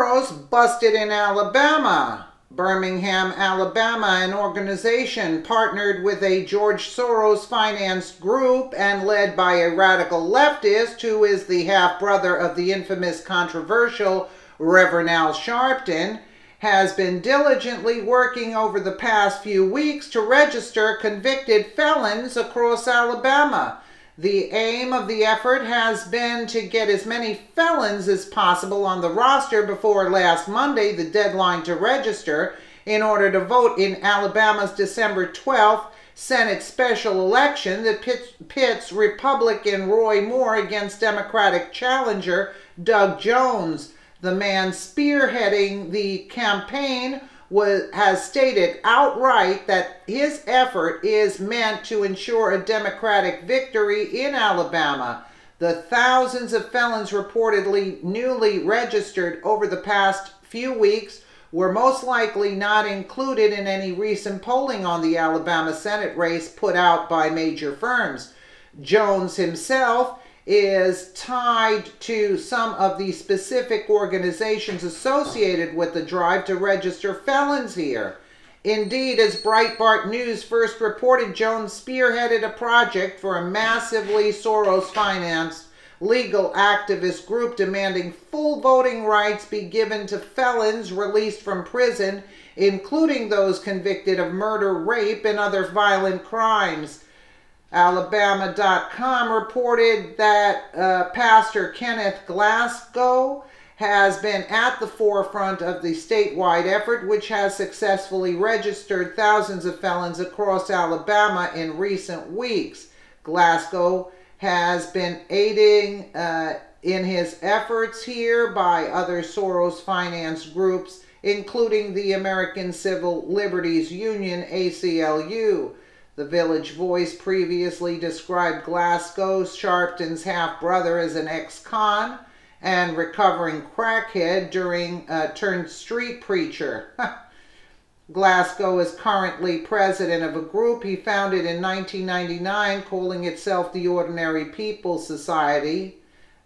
Soros busted in Alabama. Birmingham, Alabama, an organization partnered with a George Soros-financed group and led by a radical leftist who is the half-brother of the infamous controversial Reverend Al Sharpton, has been diligently working over the past few weeks to register convicted felons across Alabama. The aim of the effort has been to get as many felons as possible on the roster before last Monday, the deadline to register, in order to vote in Alabama's December 12th Senate special election that pits Republican Roy Moore against Democratic challenger Doug Jones. The man spearheading the campaign has stated outright that his effort is meant to ensure a Democratic victory in Alabama. The thousands of felons reportedly newly registered over the past few weeks were most likely not included in any recent polling on the Alabama Senate race put out by major firms. Jones himself is tied to some of the specific organizations associated with the drive to register felons here. Indeed, as Breitbart News first reported, Jones spearheaded a project for a massively Soros-financed legal activist group demanding full voting rights be given to felons released from prison, including those convicted of murder, rape, and other violent crimes. Alabama.com reported that Pastor Kenneth Glasgow has been at the forefront of the statewide effort, which has successfully registered thousands of felons across Alabama in recent weeks. Glasgow has been aiding in his efforts here by other Soros-financed groups, including the American Civil Liberties Union, ACLU. The Village Voice previously described Glasgow, Sharpton's half-brother, as an ex-con and recovering crackhead turned street preacher. Glasgow is currently president of a group he founded in 1999 calling itself the Ordinary People Society,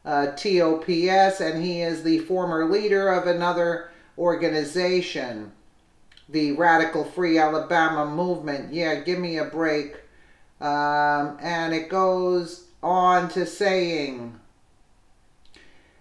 TOPS, and he is the former leader of another organization, the Radical Free Alabama Movement. Yeah, give me a break. And it goes on to saying,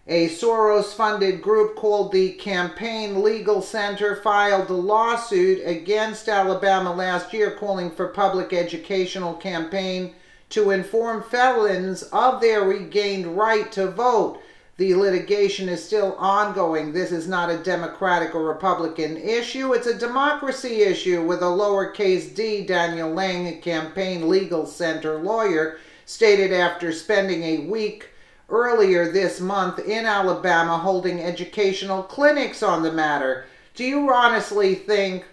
a Soros-funded group called the Campaign Legal Center filed a lawsuit against Alabama last year calling for public educational campaign to inform felons of their regained right to vote. The litigation is still ongoing. This is not a Democratic or Republican issue. It's a democracy issue with a lowercase d, Daniel Lang, a Campaign Legal Center lawyer, stated after spending a week earlier this month in Alabama holding educational clinics on the matter. Do you honestly think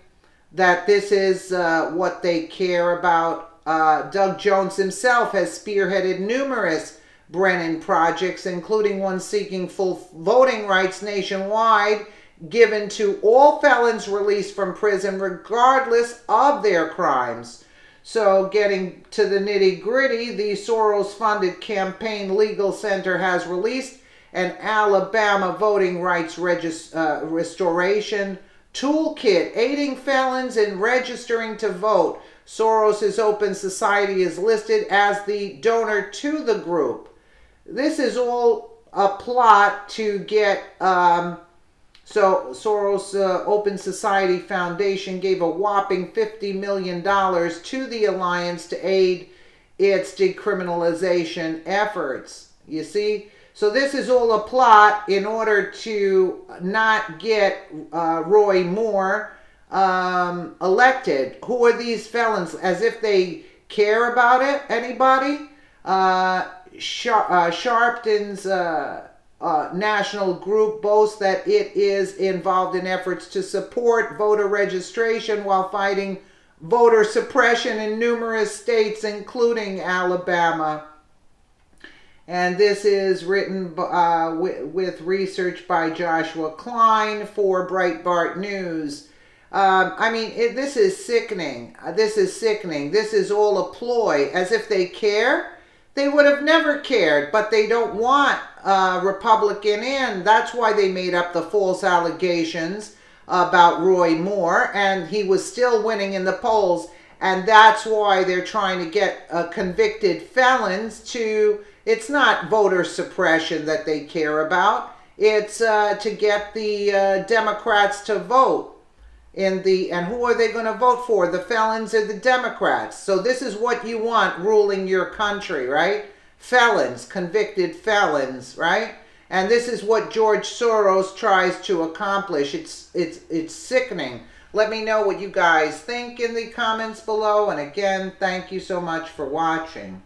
that this is what they care about? Doug Jones himself has spearheaded numerous Brennan projects, including one seeking full voting rights nationwide, given to all felons released from prison, regardless of their crimes. So, getting to the nitty-gritty, the Soros-funded Campaign Legal Center has released an Alabama voting rights restoration toolkit, aiding felons in registering to vote. Soros' Open Society is listed as the donor to the group. This is all a plot to get, so Soros Open Society Foundation gave a whopping $50 million to the alliance to aid its decriminalization efforts. You see? So this is all a plot in order to not get Roy Moore elected. Who are these felons? As if they care about it? Anybody? Sharpton's national group boasts that it is involved in efforts to support voter registration while fighting voter suppression in numerous states, including Alabama. And this is written with research by Joshua Klein for Breitbart News. This is sickening. This is sickening. This is all a ploy, as if they care. they would have never cared, but they don't want a Republican in. That's why they made up the false allegations about Roy Moore, and he was still winning in the polls. And that's why they're trying to get convicted felons to, it's not voter suppression that they care about. It's to get the Democrats to vote. And who are they going to vote for? The felons or the Democrats? So this is what you want ruling your country, right? Felons, convicted felons, right? And this is what George Soros tries to accomplish. It's sickening. Let me know what you guys think in the comments below. And again, thank you so much for watching.